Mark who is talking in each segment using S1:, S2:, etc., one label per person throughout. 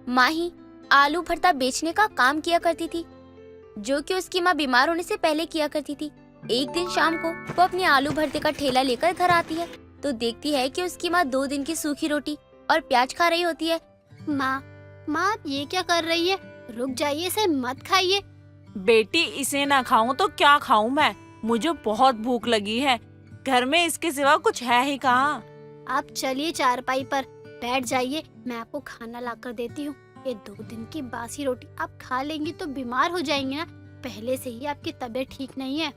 S1: माही आलू भरता बेचने का काम किया करती थी, जो कि उसकी माँ बीमार होने से पहले किया करती थी। एक दिन शाम को वो अपने आलू भरते का ठेला लेकर घर आती है तो देखती है कि उसकी माँ 2 दिन की सूखी रोटी और प्याज खा रही होती है।
S2: माँ आप ये क्या कर रही है? रुक जाइए, इसे मत खाइए।
S3: बेटी इसे ना खाऊं तो क्या खाऊं मैं? मुझे बहुत भूख लगी है। घर में इसके सिवा कुछ है ही कहाँ।
S2: आप चलिए चारपाई पर बैठ जाइए, मैं आपको खाना लाकर देती हूँ। ये 2 दिन की बासी रोटी आप खा लेंगी तो बीमार हो जाएंगी ना। पहले से ही आपकी तबीयत ठीक नहीं है।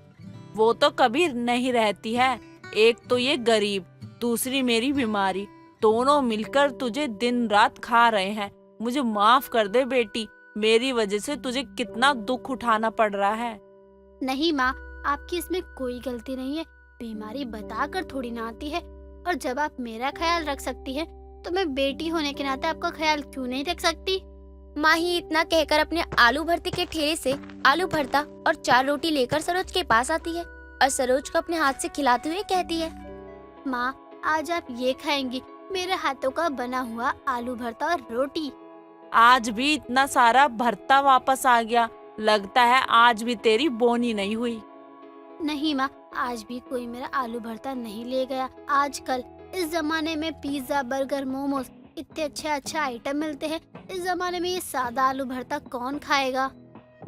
S3: वो तो कभी नहीं रहती है। एक तो ये गरीब, दूसरी मेरी बीमारी, दोनों मिलकर तुझे दिन रात खा रहे हैं। मुझे माफ कर दे बेटी, मेरी वजह से तुझे कितना दुख उठाना पड़ रहा है।
S2: नहीं माँ, आपकी इसमें कोई गलती नहीं है। बीमारी बताकर थोड़ी ना आती है। और जब आप मेरा ख्याल रख सकती हैं, तो मैं बेटी होने के नाते आपका ख्याल क्यों नहीं रख सकती?
S1: माही इतना कहकर अपने आलू भरते के ठेले से आलू भरता और 4 रोटी लेकर सरोज के पास आती है और सरोज को अपने हाथ से खिलाते हुए कहती है,
S2: माँ आज आप ये खाएंगी, मेरे हाथों का बना हुआ आलू भरता और रोटी।
S3: आज भी इतना सारा भरता वापस आ गया। लगता है आज भी तेरी बोनी नहीं हुई।
S2: नहीं माँ, आज भी कोई मेरा आलू भरता नहीं ले गया। आजकल इस जमाने में पिज्जा, बर्गर, मोमोज इतने अच्छे आइटम मिलते हैं। इस जमाने में ये सादा आलू भरता कौन खाएगा?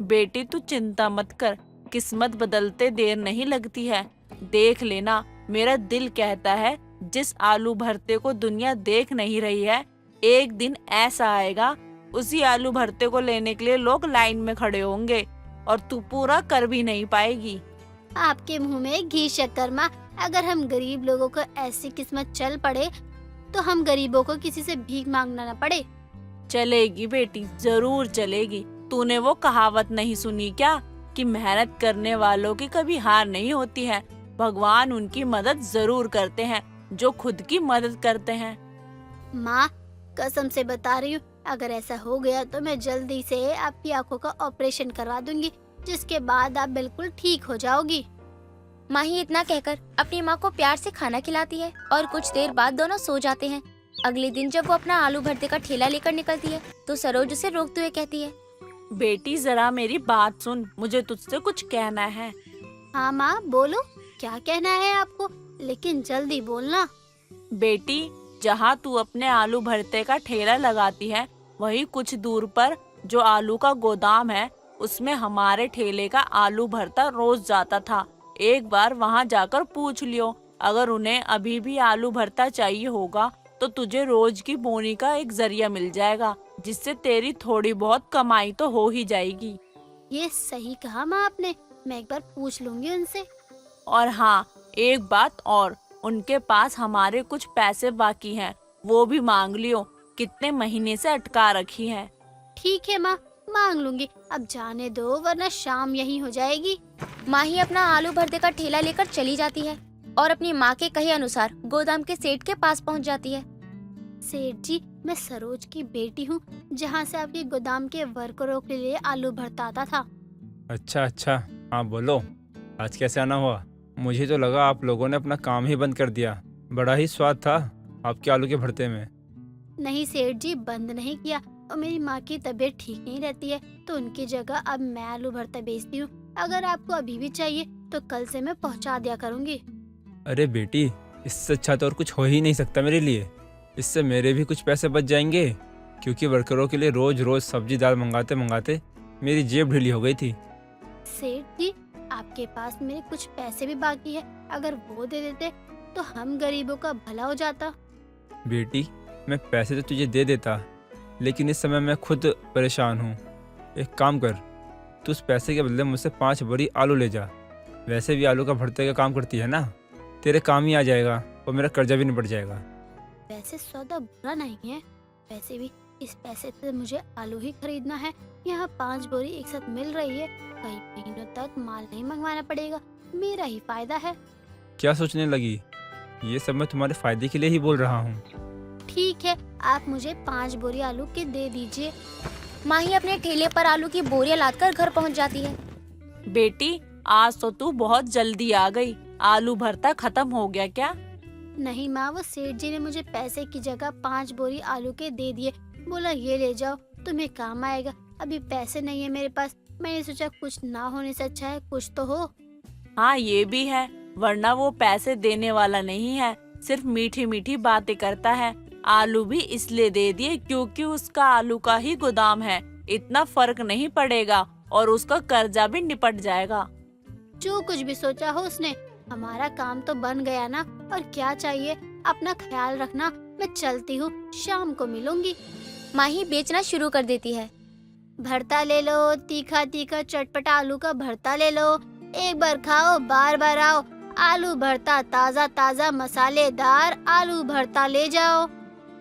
S3: बेटी तू चिंता मत कर, किस्मत बदलते देर नहीं लगती है। देख लेना, मेरा दिल कहता है जिस आलू भरते को दुनिया देख नहीं रही है, एक दिन ऐसा आएगा उसी आलू भरते को लेने के लिए लोग लाइन में खड़े होंगे और तू पूरा कर भी नहीं पाएगी।
S2: आपके मुंह में घी शक्कर माँ। अगर हम गरीब लोगों को ऐसी किस्मत चल पड़े तो हम गरीबों को किसी से भीख मांगना न पड़े।
S3: चलेगी बेटी, जरूर चलेगी। तूने वो कहावत नहीं सुनी क्या कि मेहनत करने वालों की कभी हार नहीं होती है। भगवान उनकी मदद जरूर करते हैं जो खुद की मदद करते हैं।
S2: माँ कसम से बता रही हूँ, अगर ऐसा हो गया तो मैं जल्दी से आपकी आंखों का ऑपरेशन करवा दूंगी, जिसके बाद आप बिल्कुल ठीक हो जाओगी।
S1: माही इतना कहकर अपनी माँ को प्यार से खाना खिलाती है और कुछ देर बाद दोनों सो जाते हैं। अगले दिन जब वो अपना आलू भरते का ठेला लेकर निकलती है तो सरोज उसे रोकते हुए कहती है,
S3: बेटी जरा मेरी बात सुन, मुझे तुझसे कुछ कहना है।
S2: हाँ माँ बोलो, क्या कहना है आपको, लेकिन जल्दी बोलना।
S3: बेटी जहाँ तू अपने आलू भरते का ठेला लगाती है, वही कुछ दूर पर जो आलू का गोदाम है, उसमें हमारे ठेले का आलू भरता रोज जाता था। एक बार वहाँ जाकर पूछ लियो, अगर उन्हें अभी भी आलू भरता चाहिए होगा तो तुझे रोज की बोनी का एक जरिया मिल जाएगा, जिससे तेरी थोड़ी बहुत कमाई तो हो ही जाएगी।
S2: ये सही कहा माँ आपने, मैं एक बार पूछ लूंगी उनसे।
S3: और हाँ, एक बात और, उनके पास हमारे कुछ पैसे बाकी हैं, वो भी मांग लियो। कितने महीने से अटका रखी है।
S2: ठीक है माँ, मांग लूंगी। अब जाने दो वरना शाम यही हो जाएगी।
S1: माही अपना आलू भरते का ठेला लेकर चली जाती है और अपनी माँ के कहे अनुसार गोदाम के सेठ के पास पहुँच जाती है।
S2: सेठ जी, मैं सरोज की बेटी हूँ, जहाँ से आपके गोदाम के वर्करों के लिए आलू भरता आता था।
S4: अच्छा, हाँ बोलो, आज कैसे आना हुआ? मुझे तो लगा आप लोगों ने अपना काम ही बंद कर दिया। बड़ा ही स्वाद था आपके आलू के भरते में।
S2: नहीं सेठ जी, बंद नहीं किया, और मेरी माँ की तबीयत ठीक नहीं रहती है तो उनकी जगह अब मैं आलू भरता बेचती हूँ। अगर आपको अभी भी चाहिए तो कल से मैं पहुँचा दिया करूँगी।
S4: अरे बेटी, इससे अच्छा तो और कुछ हो ही नहीं सकता मेरे लिए। इससे मेरे भी कुछ पैसे बच जाएंगे, क्योंकि वर्करों के लिए रोज रोज सब्जी दाल मंगाते मंगाते मेरी जेब ढीली हो गई थी।
S2: सेठ जी, आपके पास मेरे कुछ पैसे भी बाकी है, अगर वो दे देते तो हम गरीबों का भला हो जाता।
S4: बेटी, मैं पैसे तो तुझे दे देता, लेकिन इस समय मैं खुद परेशान हूँ। एक काम कर, तू उस पैसे के बदले मुझसे 5 बोरी आलू ले जा। वैसे भी आलू का भरते का काम करती है ना, तेरे काम ही आ जाएगा और मेरा कर्जा भी निपट जाएगा।
S2: वैसे सौदा बुरा नहीं है, वैसे भी इस पैसे से मुझे आलू ही खरीदना है। यहाँ 5 बोरी एक साथ मिल रही है, कई महीनों तक माल नहीं मंगवाना पड़ेगा, मेरा ही फायदा है।
S4: क्या सोचने लगी? ये सब मैं तुम्हारे फायदे के लिए ही बोल रहा हूँ।
S2: ठीक है, आप मुझे 5 बोरी आलू के दे दीजिए।
S1: माही अपने ठेले पर आलू की बोरियां लादकर घर पहुंच जाती है।
S3: बेटी, आज तो तू बहुत जल्दी आ गई। आलू भरता खत्म हो गया क्या?
S2: नहीं माँ, वो सेठ जी ने मुझे पैसे की जगह 5 बोरी आलू के दे दिए। बोला ये ले जाओ, तुम्हें काम आएगा। अभी पैसे नहीं है मेरे पास, मैंने सोचा कुछ ना होने से अच्छा है कुछ तो हो।
S3: हाँ ये भी है, वरना वो पैसे देने वाला नहीं है, सिर्फ मीठी मीठी बातें करता है। आलू भी इसलिए दे दिए क्योंकि उसका आलू का ही गोदाम है, इतना फर्क नहीं पड़ेगा और उसका कर्जा भी निपट जाएगा।
S2: जो कुछ भी सोचा हो उसने, हमारा काम तो बन गया ना, और क्या चाहिए। अपना ख्याल रखना, मैं चलती हूँ, शाम को मिलूंगी।
S1: माही बेचना शुरू कर देती है।
S2: भरता ले लो, तीखा तीखा चटपटा आलू का भरता ले लो, एक बार खाओ बार बार आओ। आलू भरता ताजा ताजा मसालेदार आलू भरता ले जाओ।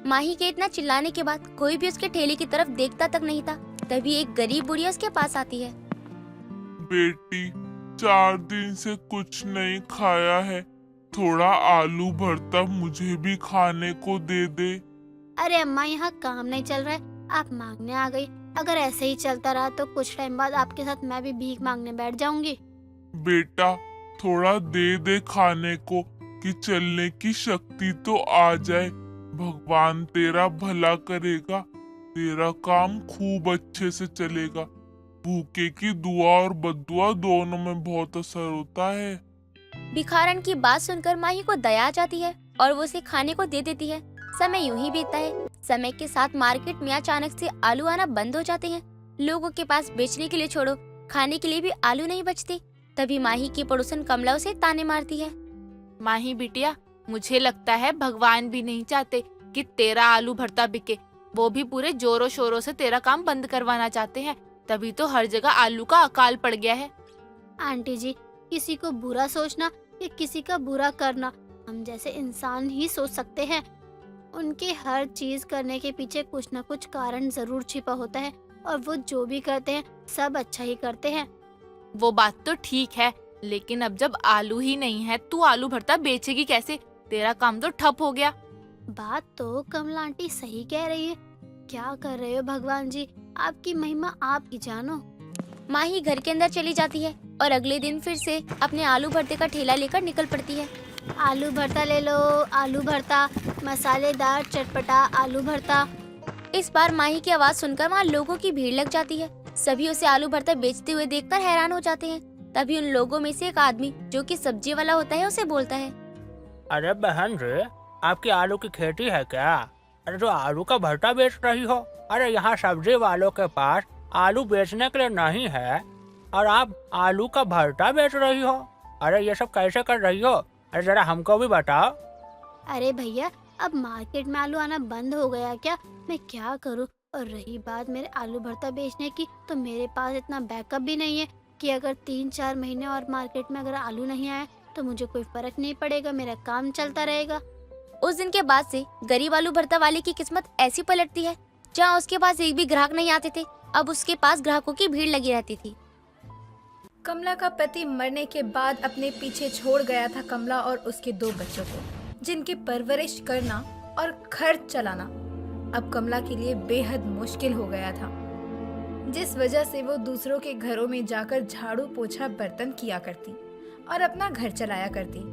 S1: माही के इतना चिल्लाने के बाद कोई भी उसके ठेले की तरफ देखता तक नहीं था। तभी एक गरीब बुढ़िया उसके पास आती है।
S5: बेटी, 4 दिन से कुछ नहीं खाया है, थोड़ा आलू भरता मुझे भी खाने को दे दे।
S2: अरे अम्मा, यहाँ काम नहीं चल रहा है, आप मांगने आ गई। अगर ऐसे ही चलता रहा तो कुछ टाइम बाद आपके साथ मैं भी भीख मांगने बैठ जाऊंगी।
S5: बेटा, थोड़ा दे दे खाने को कि चलने की शक्ति तो आ जाए। भगवान तेरा भला करेगा, तेरा काम खूब अच्छे से चलेगा। भूखे की दुआ और बददुआ दोनों में बहुत असर होता है।
S1: भिखारन की बात सुनकर माही को दया आ जाती है और वो उसे खाने को दे देती है। समय यूं ही बीतता है। समय के साथ मार्केट में अचानक से आलू आना बंद हो जाते हैं। लोगों के पास बेचने के लिए छोड़ो, खाने के लिए भी आलू नहीं बचते। तभी माही की पड़ोसन कमला उसे ताने मारती है।
S6: माही बिटिया, मुझे लगता है भगवान भी नहीं चाहते कि तेरा आलू भरता बिके, वो भी पूरे जोरों शोरों से तेरा काम बंद करवाना चाहते हैं, तभी तो हर जगह आलू का अकाल पड़ गया है।
S2: आंटी जी, किसी को बुरा सोचना या किसी का बुरा करना हम जैसे इंसान ही सोच सकते हैं। उनके हर चीज करने के पीछे कुछ न कुछ कारण जरूर छिपा होता है, और वो जो भी करते हैं सब अच्छा ही करते हैं।
S6: वो बात तो ठीक है, लेकिन अब जब आलू ही नहीं है तू आलू भरता बेचेगी कैसे? तेरा काम तो ठप हो गया।
S2: बात तो कमला आंटी सही कह रही है। क्या कर रहे हो भगवान जी, आपकी महिमा आप ही जानो।
S1: माही घर के अंदर चली जाती है और अगले दिन फिर से अपने आलू भरते का ठेला लेकर निकल पड़ती है।
S2: आलू भरता ले लो, आलू भरता मसालेदार चटपटा आलू भरता।
S1: इस बार माही की आवाज सुनकर वहाँ लोगों की भीड़ लग जाती है। सभी उसे आलू भरता बेचते हुए देखकर हैरान हो जाते हैं। तभी उन लोगों में से एक आदमी जो कि सब्जी वाला होता है उसे बोलता है।
S7: अरे बहन रे, आपकी आलू की खेती है क्या? अरे जो आलू का भरता बेच रही हो? अरे यहाँ सब्जी वालों के पास आलू बेचने के लिए नहीं है और आप आलू का भरता बेच रही हो? अरे ये सब कैसे कर रही हो? अरे जरा हमको भी बताओ।
S2: अरे भैया, अब मार्केट में आलू आना बंद हो गया क्या? मैं क्या करूं? और रही बात मेरे आलू भरता बेचने की, तो मेरे पास इतना बैकअप भी नहीं है कि अगर 3-4 महीने और मार्केट में अगर आलू नहीं आए तो मुझे कोई फर्क नहीं पड़ेगा, मेरा काम चलता रहेगा।
S1: उस दिन के बाद से गरीब आलू भरता वाले की किस्मत ऐसी पलटती है, जहाँ उसके पास एक भी ग्राहक नहीं आते थे, अब उसके पास ग्राहकों की भीड़ लगी रहती थी।
S8: कमला का पति मरने के बाद अपने पीछे छोड़ गया था कमला और उसके 2 बच्चों को, जिनकी परवरिश करना और खर्च चलाना अब कमला के लिए बेहद मुश्किल हो गया था, जिस वजह से वो दूसरों के घरों में जाकर झाड़ू पोछा बर्तन किया करती और अपना घर चलाया करती।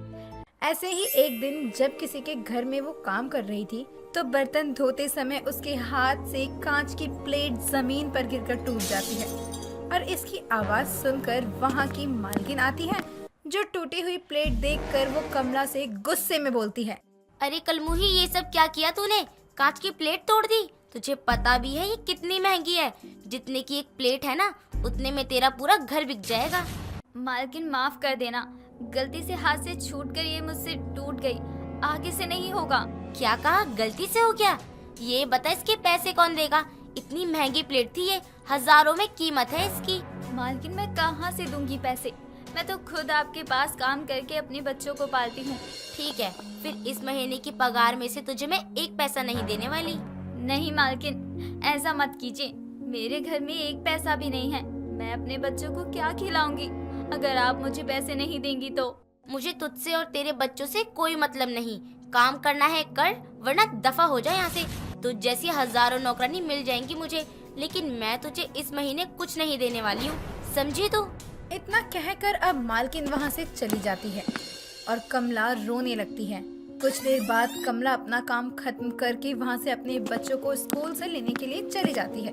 S8: ऐसे ही एक दिन जब किसी के घर में वो काम कर रही थी तो बर्तन धोते समय उसके हाथ से कांच की प्लेट जमीन पर गिरकर टूट जाती है और इसकी आवाज सुनकर वहाँ की मालकिन आती है, जो टूटी हुई प्लेट देखकर वो कमला से गुस्से में बोलती है।
S1: अरे कलमुही, ये सब क्या किया तूने? कांच की प्लेट तोड़ दी? तुझे पता भी है ये कितनी महंगी है? जितने की एक प्लेट है ना, उतने में तेरा पूरा घर बिक जाएगा।
S9: मालकिन माफ कर देना, गलती से हाथ से छूटकर ये मुझसे टूट गई, आगे से नहीं होगा।
S1: क्या कहा? गलती से हो गया? ये बता, इसके पैसे कौन देगा? इतनी महंगी प्लेट थी ये, हजारों में कीमत है इसकी।
S9: मालकिन मैं कहाँ से दूंगी पैसे? मैं तो खुद आपके पास काम करके अपने बच्चों को पालती हूँ।
S1: ठीक है, फिर इस महीने की पगार में से तुझे मैं 1 पैसा नहीं देने वाली।
S9: नहीं मालकिन, ऐसा मत कीजिए, मेरे घर में 1 पैसा भी नहीं है, मैं अपने बच्चों को क्या खिलाऊंगी अगर आप मुझे पैसे नहीं देंगी तो।
S1: मुझे तुझसे और तेरे बच्चों से कोई मतलब नहीं। काम करना है कर, वरना दफा हो जाए यहाँ से। तुझ जैसी हजारों नौकरानी मिल जाएंगी मुझे, लेकिन मैं तुझे इस महीने कुछ नहीं देने वाली हूँ, समझी तू?
S8: इतना कहकर अब मालकिन वहाँ से चली जाती है और कमला रोने लगती है। कुछ देर बाद कमला अपना काम खत्म करके वहाँ से अपने बच्चों को स्कूल से लेने के लिए चली जाती है।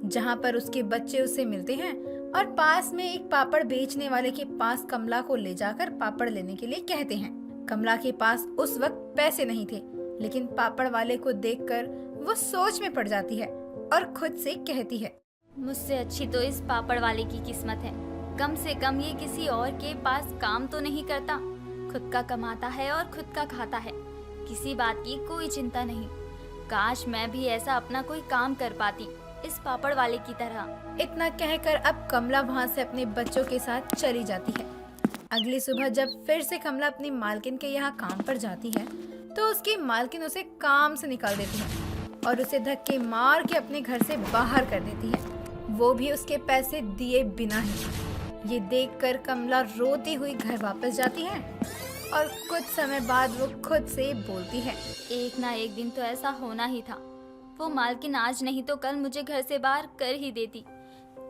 S8: जहाँ पर उसके बच्चे उससे मिलते हैं और पास में एक पापड़ बेचने वाले के पास कमला को ले जाकर पापड़ लेने के लिए कहते हैं। कमला के पास उस वक्त पैसे नहीं थे, लेकिन पापड़ वाले को देखकर वो सोच में पड़ जाती है और खुद से कहती है,
S9: मुझसे अच्छी तो इस पापड़ वाले की किस्मत है। कम से कम ये किसी और के पास काम तो नहीं करता, खुद का कमाता है और खुद का खाता है। किसी बात की कोई चिंता नहीं। काश मैं भी ऐसा अपना कोई काम कर पाती, इस पापड़ वाले की तरह।
S8: इतना कहकर अब कमला वहाँ से अपने बच्चों के साथ चली जाती है। अगली सुबह जब फिर से कमला अपनी मालकिन के यहाँ काम पर जाती है तो उसकी मालकिन उसे काम से निकाल देती है और उसे धक्के मार के अपने घर से बाहर कर देती है, वो भी उसके पैसे दिए बिना ही। ये देखकर कमला रोती हुई घर वापस जाती है और कुछ समय बाद वो खुद से बोलती है,
S9: एक ना एक दिन तो ऐसा होना ही था। वो मालकिन आज नहीं तो कल मुझे घर से बाहर कर ही देती,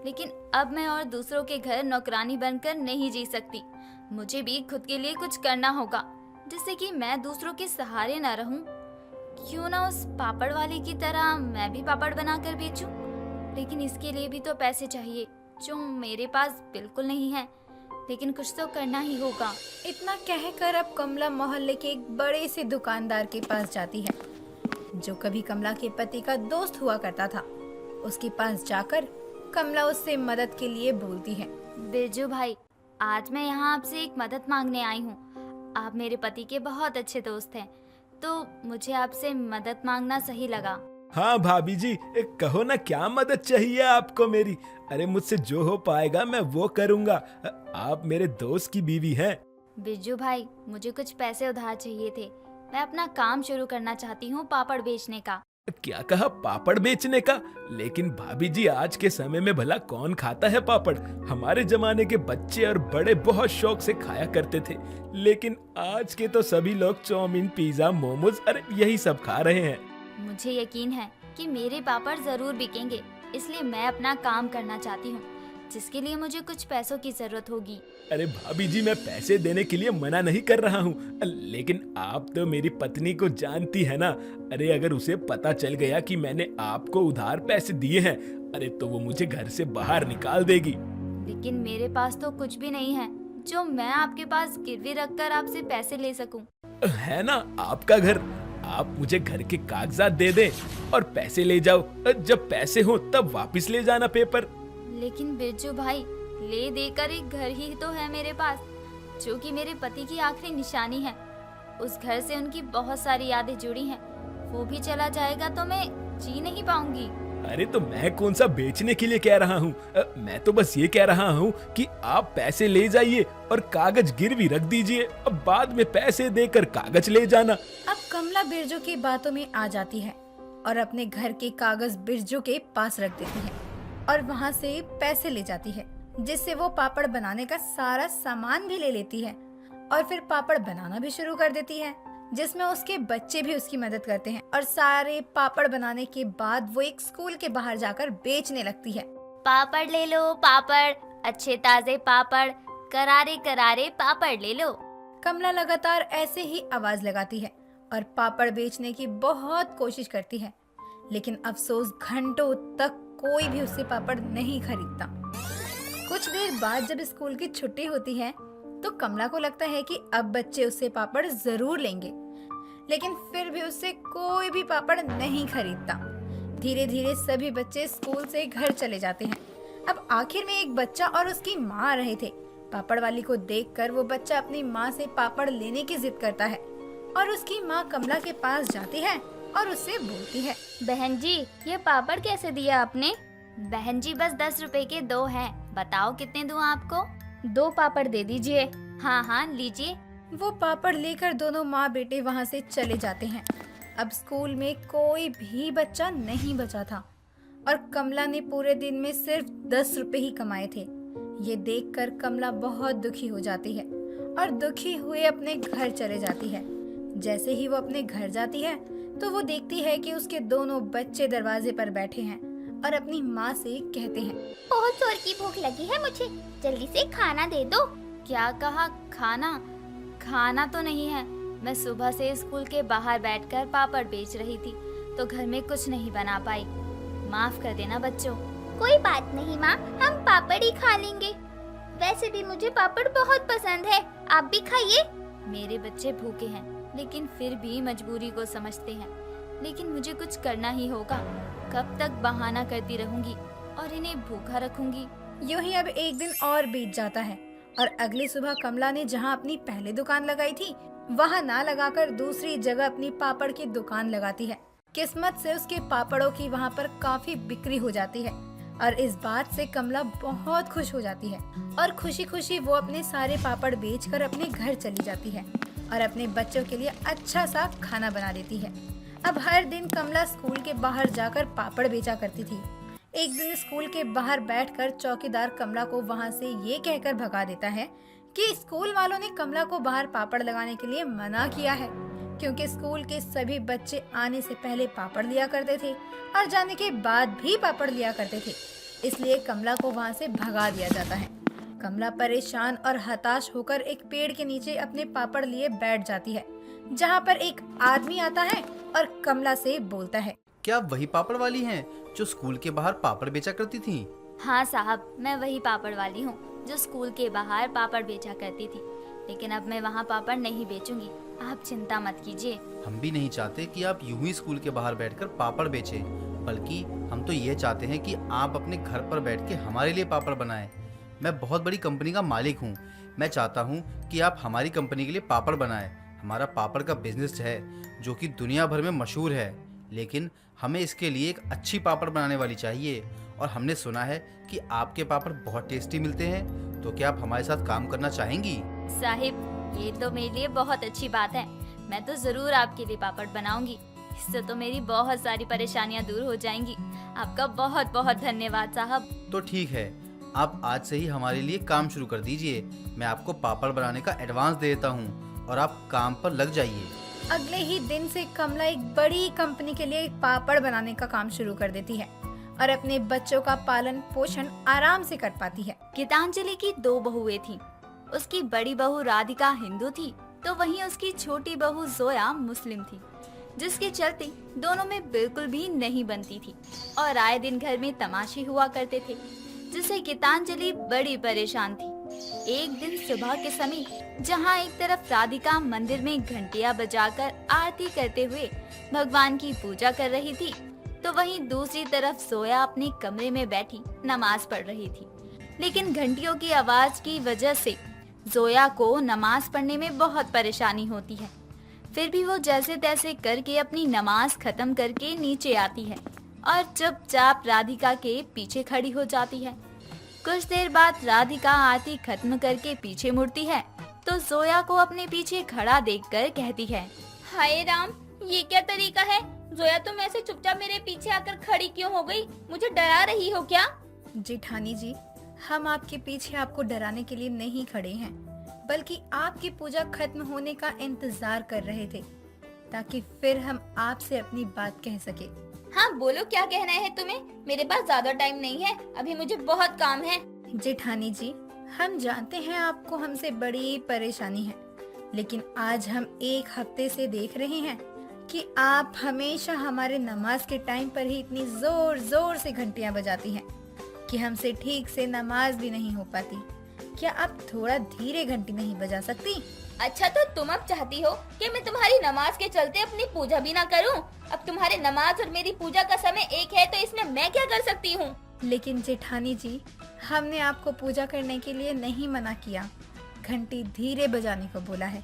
S9: लेकिन अब मैं और दूसरों के घर नौकरानी बनकर नहीं जी सकती। मुझे भी खुद के लिए कुछ करना होगा, जिससे कि मैं दूसरों के सहारे न रहूं। क्यों ना उस पापड़ वाले की तरह मैं भी पापड़ बनाकर बेचूं, लेकिन इसके लिए भी तो पैसे चाहिए जो मेरे पास बिल्कुल नहीं है, लेकिन कुछ तो करना ही होगा।
S8: इतना कहकर अब कमला मोहल्ले के एक बड़े से दुकानदार के पास जाती है, जो कभी कमला के पति का दोस्त हुआ करता था। उसके पास जाकर कमला उससे मदद के लिए बोलती है,
S9: बिरजू भाई, आज मैं यहाँ आपसे एक मदद मांगने आई हूँ। आप मेरे पति के बहुत अच्छे दोस्त हैं, तो मुझे आपसे मदद मांगना सही लगा।
S10: हाँ भाभी जी, कहो ना क्या मदद चाहिए आपको मेरी। अरे मुझसे जो हो पाएगा मैं वो करूँगा। आप मेरे दोस्त की बीवी हैं।
S9: बिरजू भाई, मुझे कुछ पैसे उधार चाहिए थे। मैं अपना काम शुरू करना चाहती हूँ, पापड़ बेचने का।
S10: क्या कहा, पापड़ बेचने का? लेकिन भाभी जी, आज के समय में भला कौन खाता है पापड़? हमारे जमाने के बच्चे और बड़े बहुत शौक से खाया करते थे, लेकिन आज के तो सभी लोग चाउमीन, पिज्जा, मोमोज, अरे यही सब खा रहे हैं।
S9: मुझे यकीन है कि मेरे पापड़ जरूर बिकेंगे, इसलिए मैं अपना काम करना चाहती हूँ, जिसके लिए मुझे कुछ पैसों की जरूरत होगी।
S10: अरे भाभी जी, मैं पैसे देने के लिए मना नहीं कर रहा हूँ, लेकिन आप तो मेरी पत्नी को जानती है ना। अरे अगर उसे पता चल गया कि मैंने आपको उधार पैसे दिए हैं, अरे तो वो मुझे घर से बाहर निकाल देगी।
S9: लेकिन मेरे पास तो कुछ भी नहीं है जो मैं आपके पास गिरवी रखकर आपसे पैसे ले सकूं।
S10: है ना आपका घर, आप मुझे घर के कागजात दे दें और पैसे ले जाओ। जब पैसे हो तब वापस ले जाना पेपर।
S9: लेकिन बिरजू भाई, ले देकर एक घर ही तो है मेरे पास, जो कि मेरे पति की आखिरी निशानी है। उस घर से उनकी बहुत सारी यादें जुड़ी हैं। वो भी चला जाएगा तो मैं जी नहीं पाऊंगी।
S10: अरे तो मैं कौन सा बेचने के लिए कह रहा हूँ, मैं तो बस ये कह रहा हूँ कि आप पैसे ले जाइए और कागज गिरवी रख दीजिए, अब बाद में पैसे देकर कागज ले जाना।
S8: अब कमला बिरजू की बातों में आ जाती है और अपने घर के कागज बिरजू के पास रख देती है और वहाँ से पैसे ले जाती है, जिससे वो पापड़ बनाने का सारा सामान भी ले लेती है और फिर पापड़ बनाना भी शुरू कर देती है, जिसमें उसके बच्चे भी उसकी मदद करते हैं। और सारे पापड़ बनाने के बाद वो एक स्कूल के बाहर जाकर बेचने लगती है।
S9: पापड़ ले लो पापड़, अच्छे ताजे पापड़, करारे करारे पापड़ ले लो।
S8: कमला लगातार ऐसे ही आवाज लगाती है और पापड़ बेचने की बहुत कोशिश करती है, लेकिन अफसोस घंटों तक कोई भी उससे पापड़ नहीं खरीदता। कुछ देर बाद जब स्कूल की छुट्टी होती है तो कमला को लगता है कि अब बच्चे उससे पापड़ जरूर लेंगे, लेकिन फिर भी उससे कोई भी पापड़ नहीं खरीदता। धीरे धीरे सभी बच्चे स्कूल से घर चले जाते हैं। अब आखिर में एक बच्चा और उसकी माँ रहे थे। पापड़ वाली को देखकर वो बच्चा अपनी माँ से पापड़ लेने की जिद करता है और उसकी माँ कमला के पास जाती है और उससे बोलती है,
S9: बहन जी, ये पापड़ कैसे दिया आपने? बहन जी, बस 10 रुपए के 2 हैं, बताओ कितने दूं आपको? 2 पापड़ दे दीजिए। हाँ हाँ, लीजिए।
S8: वो पापड़ लेकर दोनों माँ बेटे वहाँ से चले जाते हैं। अब स्कूल में कोई भी बच्चा नहीं बचा था और कमला ने पूरे दिन में सिर्फ 10 रुपए ही कमाए थे। ये देखकर कमला बहुत दुखी हो जाती है और दुखी हुए अपने घर चले जाती है। जैसे ही वो अपने घर जाती है तो वो देखती है कि उसके दोनों बच्चे दरवाजे पर बैठे हैं और अपनी माँ से कहते हैं,
S2: बहुत जोर की भूख लगी है मुझे, जल्दी से खाना दे दो।
S9: क्या कहा? खाना? खाना तो नहीं है। मैं सुबह से स्कूल के बाहर बैठकर पापड़ बेच रही थी, तो घर में कुछ नहीं बना पाई। माफ कर देना बच्चों, कोई बात नहीं माँ, हम पापड़ ही खा लेंगे। वैसे भी मुझे पापड़ बहुत पसंद है, आप भी खाइए। मेरे बच्चे भूखे हैं, लेकिन फिर भी मजबूरी को समझते हैं। लेकिन मुझे कुछ करना ही होगा। कब तक बहाना करती रहूंगी और इन्हें भूखा रखूंगी।
S8: यूं ही अब एक दिन और बीत जाता है और अगली सुबह कमला ने जहां अपनी पहले दुकान लगाई थी वहां ना लगाकर दूसरी जगह अपनी पापड़ की दुकान लगाती है। किस्मत से उसके पापड़ों की वहां पर काफी बिक्री हो जाती है और इस बात से कमला बहुत खुश हो जाती है और खुशी खुशी वो अपने सारे पापड़ बेचकर अपने घर चली जाती है और अपने बच्चों के लिए अच्छा सा खाना बना देती है। अब हर दिन कमला स्कूल के बाहर जाकर पापड़ बेचा करती थी। एक दिन स्कूल के बाहर बैठकर चौकीदार कमला को वहां से ये कहकर भगा देता है कि स्कूल वालों ने कमला को बाहर पापड़ लगाने के लिए मना किया है, क्योंकि स्कूल के सभी बच्चे आने से पहले पापड़ लिया करते थे और जाने के बाद भी पापड़ लिया करते थे, इसलिए कमला को वहां से भगा दिया जाता है। कमला परेशान और हताश होकर एक पेड़ के नीचे अपने पापड़ लिए बैठ जाती है, जहाँ पर एक आदमी आता है और कमला से बोलता है,
S11: क्या आप वही पापड़ वाली हैं जो स्कूल के बाहर पापड़ बेचा करती थी?
S9: हाँ साहब, मैं वही पापड़ वाली हूँ जो स्कूल के बाहर पापड़ बेचा करती थी, लेकिन अब मैं वहाँ पापड़ नहीं बेचूंगी। आप चिंता मत कीजिए।
S11: हम भी नहीं चाहते कि आप यूं ही स्कूल के बाहर बैठकर पापड़ बेचें, बल्कि हम तो ये चाहते हैं कि आप अपने घर पर बैठ के हमारे लिए पापड़ बनाएं। मैं बहुत बड़ी कंपनी का मालिक हूँ। मैं चाहता हूँ कि आप हमारी कंपनी के लिए पापड़ बनाएं। हमारा पापड़ का बिजनेस है जो कि दुनिया भर में मशहूर है, लेकिन हमें इसके लिए एक अच्छी पापड़ बनाने वाली चाहिए और हमने सुना है कि आपके पापड़ बहुत टेस्टी मिलते हैं। तो क्या आप हमारे साथ काम करना चाहेंगी?
S9: साहिब, ये तो मेरे लिए बहुत अच्छी बात है। मैं तो जरूर आपके लिए पापड़ बनाऊंगी। इससे तो मेरी बहुत सारी परेशानियां दूर हो जाएंगी। आपका बहुत बहुत धन्यवाद साहब।
S11: तो ठीक है, आप आज से ही हमारे लिए काम शुरू कर दीजिए। मैं आपको पापड़ बनाने का एडवांस दे देता हूँ और आप काम पर लग जाइए।
S8: अगले ही दिन से कमला एक बड़ी कंपनी के लिए पापड़ बनाने का काम शुरू कर देती है और अपने बच्चों का पालन पोषण आराम से कर पाती है।
S9: गीतांजलि की 2 बहुएं थीं। उसकी बड़ी बहू राधिका हिंदू थी, तो वहीं उसकी छोटी बहू जोया मुस्लिम थी, जिसके चलते दोनों में बिल्कुल भी नहीं बनती थी और आए दिन घर में तमाशे हुआ करते थे, जिससे गीतांजलि बड़ी परेशान थी। एक दिन सुबह के समय जहाँ एक तरफ राधिका मंदिर में घंटियां बजाकर आरती करते हुए भगवान की पूजा कर रही थी, तो वहीं दूसरी तरफ जोया अपने कमरे में बैठी नमाज पढ़ रही थी। लेकिन घंटियों की आवाज की वजह से जोया को नमाज पढ़ने में बहुत परेशानी होती है। फिर भी वो जैसे तैसे करके अपनी नमाज खत्म करके नीचे आती है और चुपचाप राधिका के पीछे खड़ी हो जाती है। कुछ देर बाद राधिका आरती खत्म करके पीछे मुड़ती है तो जोया को अपने पीछे खड़ा देखकर कहती है, हाय राम, ये क्या तरीका है? जोया, तुम ऐसे चुपचाप मेरे पीछे आकर खड़ी क्यों हो गई? मुझे डरा रही हो क्या?
S8: जेठानी जी, हम आपके पीछे आपको डराने के लिए नहीं खड़े हैं, बल्कि आपकी पूजा खत्म होने का इंतजार कर रहे थे, ताकि फिर हम आपसे अपनी बात कह सके।
S9: हाँ बोलो, क्या कहना है तुम्हें? मेरे पास ज्यादा टाइम नहीं है, अभी मुझे बहुत काम है।
S8: जेठानी जी, हम जानते हैं आपको हमसे बड़ी परेशानी है, लेकिन आज हम 1 हफ्ते से देख रहे हैं कि आप हमेशा हमारे नमाज के टाइम पर ही इतनी जोर जोर से घंटियां बजाती हैं कि हमसे ठीक से नमाज भी नहीं हो पाती। क्या आप थोड़ा धीरे घंटी नहीं बजा सकती?
S9: अच्छा, तो तुम अब चाहती हो कि मैं तुम्हारी नमाज के चलते अपनी पूजा भी ना करूं? अब तुम्हारे नमाज और मेरी पूजा का समय एक है, तो इसमें मैं क्या कर सकती हूँ?
S8: लेकिन जेठानी जी, हमने आपको पूजा करने के लिए नहीं मना किया, घंटी धीरे बजाने को बोला है,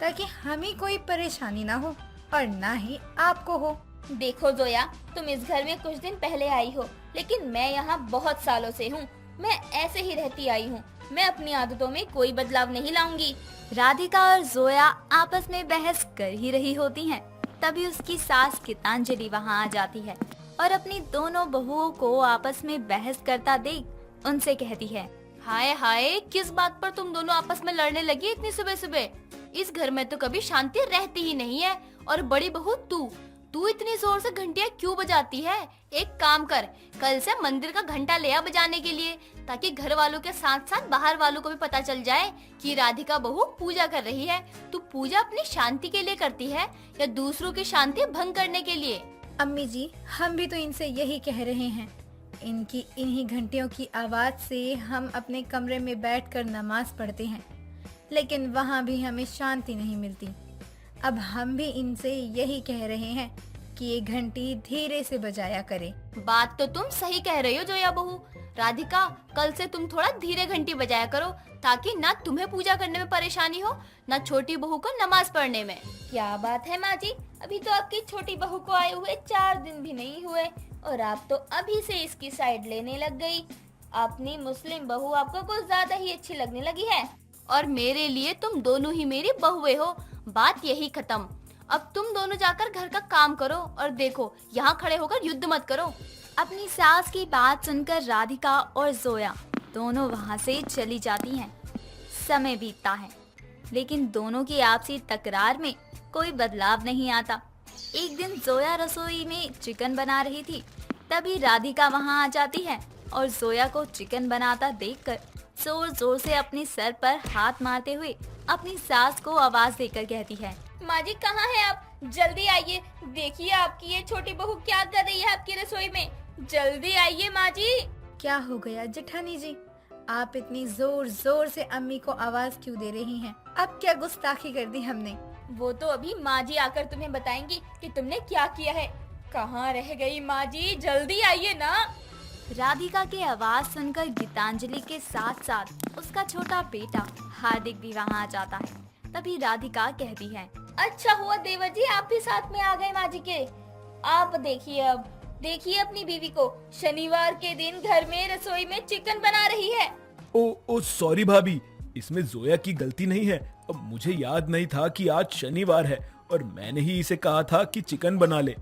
S8: ताकि हमें कोई परेशानी ना हो और ना ही आपको हो।
S9: देखो जोया, तुम इस घर में कुछ दिन पहले आई हो, लेकिन मैं यहाँ बहुत सालों से हूँ। मैं ऐसे ही रहती आई हूँ। मैं अपनी आदतों में कोई बदलाव नहीं लाऊंगी। राधिका और जोया आपस में बहस कर ही रही होती हैं। तभी उसकी सास गीतांजलि वहाँ आ जाती है और अपनी दोनों बहुओं को आपस में बहस करता देख उनसे कहती है, हाय हाय, किस बात पर तुम दोनों आपस में लड़ने लगी इतनी सुबह सुबह? इस घर में तो कभी शांति रहती ही नहीं है। और बड़ी बहू, तू इतनी जोर से घंटियां क्यों बजाती है? एक काम कर, कल से मंदिर का घंटा ले आ बजाने के लिए, ताकि घर वालों के साथ साथ बाहर वालों को भी पता चल जाए कि राधिका बहू पूजा कर रही है। तू पूजा अपनी शांति के लिए करती है या दूसरों की शांति भंग करने के लिए?
S8: अम्मी जी, हम भी तो इनसे यही कह रहे हैं इनकी इन्हीं घंटियों की आवाज़ से हम अपने कमरे में बैठकर नमाज पढ़ते हैं, लेकिन वहाँ भी हमें शांति नहीं मिलती। अब हम भी इनसे यही कह रहे हैं कि ये घंटी धीरे से बजाया करे।
S9: बात तो तुम सही कह रही हो जोया बहू। राधिका, कल से तुम थोड़ा धीरे घंटी बजाया करो, ताकि ना तुम्हें पूजा करने में परेशानी हो, ना छोटी बहू को नमाज पढ़ने में। क्या बात है माँ जी, अभी तो आपकी छोटी बहू को आए हुए 4 दिन भी नहीं हुए और आप तो अभी से इसकी साइड लेने लग गई। अपनी मुस्लिम बहू आपको कुछ ज्यादा ही अच्छी लगने लगी है, और मेरे लिए तुम दोनों ही मेरी बहुएं हो। बात यही खत्म। अब तुम दोनों जाकर घर का काम करो, और देखो यहाँ खड़े होकर युद्ध मत करो। अपनी सास की बात सुनकर राधिका और जोया दोनों वहाँ से चली जाती हैं। समय बीतता है, लेकिन दोनों की आपसी तकरार में कोई बदलाव नहीं आता। एक दिन जोया रसोई में चिकन बना रही थी, तभी राधिका वहाँ आ जाती है और जोया को चिकन बनाता देखकर जोर जोर से अपने सर पर हाथ मारते हुए अपनी सास को आवाज देकर कहती है, माँ जी कहाँ है आप? जल्दी आइए, देखिए आपकी ये छोटी बहू क्या कर रही है आपकी रसोई में। जल्दी आइए माँ जी।
S8: क्या हो गया जेठानी जी, आप इतनी जोर जोर से अम्मी को आवाज क्यों दे रही हैं? अब क्या गुस्ताखी कर दी हमने?
S9: वो तो अभी माँ जी आकर तुम्हें बताएंगी कि तुमने क्या किया है। कहाँ रह गई माँ जी, जल्दी आइए ना। राधिका की आवाज सुनकर गीतांजलि के साथ साथ उसका छोटा बेटा हार्दिक भी वहाँ आ जाता है। तभी राधिका कहती है, अच्छा हुआ देवर जी आप भी साथ में आ गए माँ जी के। आप देखिए, अब देखिए अपनी बीवी को शनिवार के दिन घर में रसोई में चिकन बना रही है।
S10: ओ सॉरी भाभी, इसमें जोया की गलती नहीं है। अब मुझे याद नहीं था कि आज शनिवार है और मैंने ही इसे कहा था कि चिकन बना ले।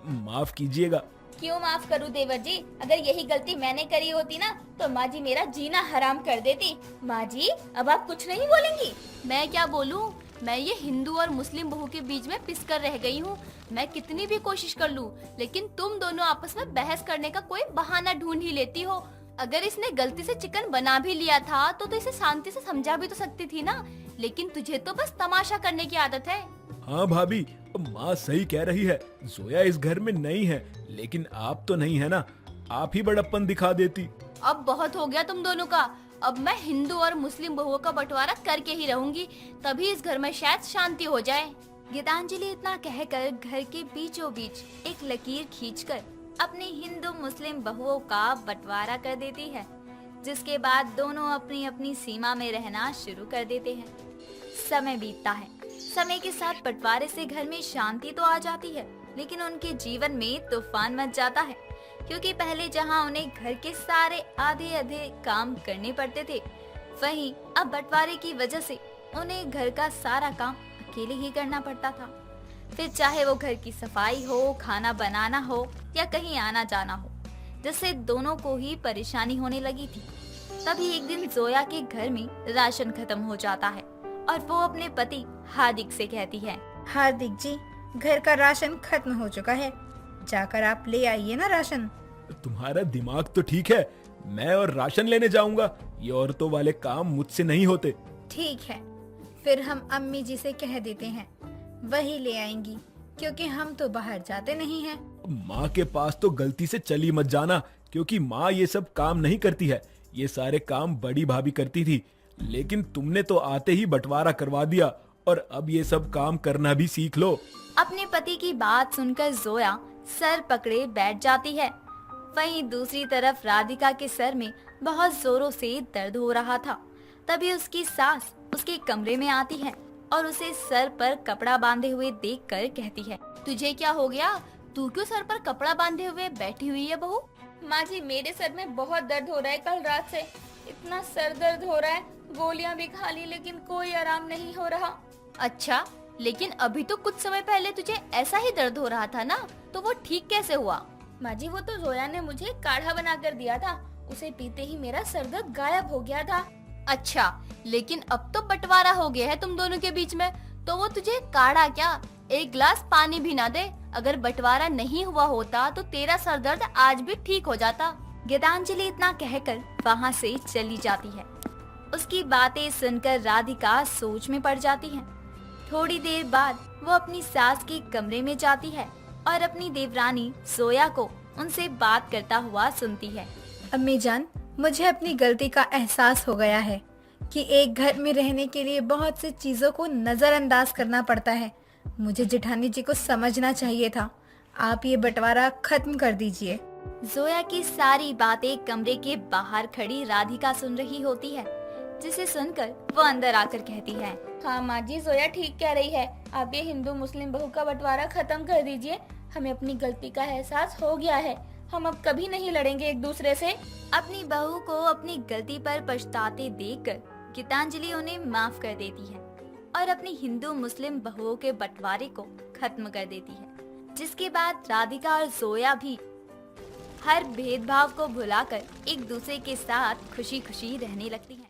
S10: माफ कीजिएगा।
S9: क्यों माफ करूं देवर जी, अगर यही गलती मैंने करी होती ना तो माँ जी मेरा जीना हराम कर देती। माँ जी अब आप कुछ नहीं बोलेंगी? मैं क्या बोलूं, मैं ये हिंदू और मुस्लिम बहू के बीच में पिस कर रह गई हूँ। मैं कितनी भी कोशिश कर लूं, लेकिन तुम दोनों आपस में बहस करने का कोई बहाना ढूंढ ही लेती हो। अगर इसने गलती से चिकन बना भी लिया था तो इसे शांति से समझा भी तो सकती थी ना, लेकिन तुझे तो बस तमाशा करने की आदत है।
S10: हाँ भाभी, माँ सही कह रही है। जोया इस घर में नहीं है, लेकिन आप तो नहीं है ना, आप ही बड़प्पन दिखा देती।
S9: अब बहुत हो गया तुम दोनों का। अब मैं हिंदू और मुस्लिम बहुओं का बंटवारा करके ही रहूंगी, तभी इस घर में शायद शांति हो जाए। गीतांजलि इतना कहकर घर के बीचों बीच एक लकीर खींचकर अपनी हिंदू मुस्लिम बहुओं का बंटवारा कर देती है, जिसके बाद दोनों अपनी अपनी सीमा में रहना शुरू कर देते हैं। समय बीतता है। समय के साथ बंटवारे से घर में शांति तो आ जाती है, लेकिन उनके जीवन में तूफान मच जाता है, क्योंकि पहले जहां उन्हें घर के सारे आधे काम करने पड़ते थे, वहीं अब बंटवारे की वजह से उन्हें घर का सारा काम अकेले ही करना पड़ता था। फिर चाहे वो घर की सफाई हो, खाना बनाना हो या कहीं आना जाना हो, जिससे दोनों को ही परेशानी होने लगी थी। तभी एक दिन जोया के घर में राशन खत्म हो जाता है और वो अपने पति हार्दिक से कहती है,
S8: हार्दिक जी, घर का राशन खत्म हो चुका है, जाकर आप ले आइए ना राशन।
S10: तुम्हारा दिमाग तो ठीक है, मैं और राशन लेने जाऊंगा। ये औरतों वाले काम मुझसे नहीं होते।
S8: ठीक है, फिर हम अम्मी जी से कह देते हैं, वही ले आएंगी, क्योंकि हम तो बाहर जाते नहीं हैं।
S10: माँ के पास तो गलती से चली मत जाना, क्योंकि माँ ये सब काम नहीं करती है। ये सारे काम बड़ी भाभी करती थी, लेकिन तुमने तो आते ही बंटवारा करवा दिया, और अब ये सब काम करना भी सीख लो।
S9: अपने पति की बात सुनकर जोया सर पकड़े बैठ जाती है। वहीं दूसरी तरफ राधिका के सर में बहुत जोरों से दर्द हो रहा था। तभी उसकी सास उसके कमरे में आती है और उसे सर पर कपड़ा बांधे हुए देखकर कहती है, तुझे क्या हो गया? तू क्यों सर पर कपड़ा बांधे हुए बैठी हुई है बहू? माँ जी, मेरे सर में बहुत दर्द हो रहा है, कल रात से इतना सर दर्द हो रहा है, गोलियां भी खा ली लेकिन कोई आराम नहीं हो रहा। अच्छा, लेकिन अभी तो कुछ समय पहले तुझे ऐसा ही दर्द हो रहा था ना, तो वो ठीक कैसे हुआ? माँ जी, वो तो जोया ने मुझे काढ़ा बना कर दिया था, उसे पीते ही मेरा सर दर्द गायब हो गया था। अच्छा, लेकिन अब तो बंटवारा हो गया है तुम दोनों के बीच में, तो वो तुझे काढ़ा क्या, एक गिलास पानी भी ना दे? अगर बंटवारा नहीं हुआ होता तो तेरा सर दर्द आज भी ठीक हो जाता। गीतांजलि इतना कहकर वहाँ से चली जाती है। उसकी बातें सुनकर राधिका सोच में पड़ जाती है। थोड़ी देर बाद वो अपनी सास के कमरे में जाती है और अपनी देवरानी जोया को उनसे बात करता हुआ सुनती है।
S8: अम्मी जान, मुझे अपनी गलती का एहसास हो गया है कि एक घर में रहने के लिए बहुत सी चीज़ों को नज़रअंदाज करना पड़ता है। मुझे जेठानी जी को समझना चाहिए था। आप ये बंटवारा खत्म कर दीजिए।
S9: जोया की सारी बातें कमरे के बाहर खड़ी राधिका सुन रही होती है, जिसे सुनकर वो अंदर आकर कहती है,
S12: हाँ माँ जी, जोया ठीक कह रही है। आप ये हिंदू मुस्लिम बहू का बंटवारा खत्म कर दीजिए। हमें अपनी गलती का एहसास हो गया है। हम अब कभी नहीं लड़ेंगे एक दूसरे से।
S9: अपनी बहू को अपनी गलती पर पछताते देखकर गीतांजलि उन्हें माफ कर देती है और अपनी हिंदू मुस्लिम बहुओं के बंटवारे को खत्म कर देती है। जिसके बाद राधिका और जोया भी हर भेदभाव को भुलाकर एक दूसरे के साथ खुशी खुशी रहने लगती हैं।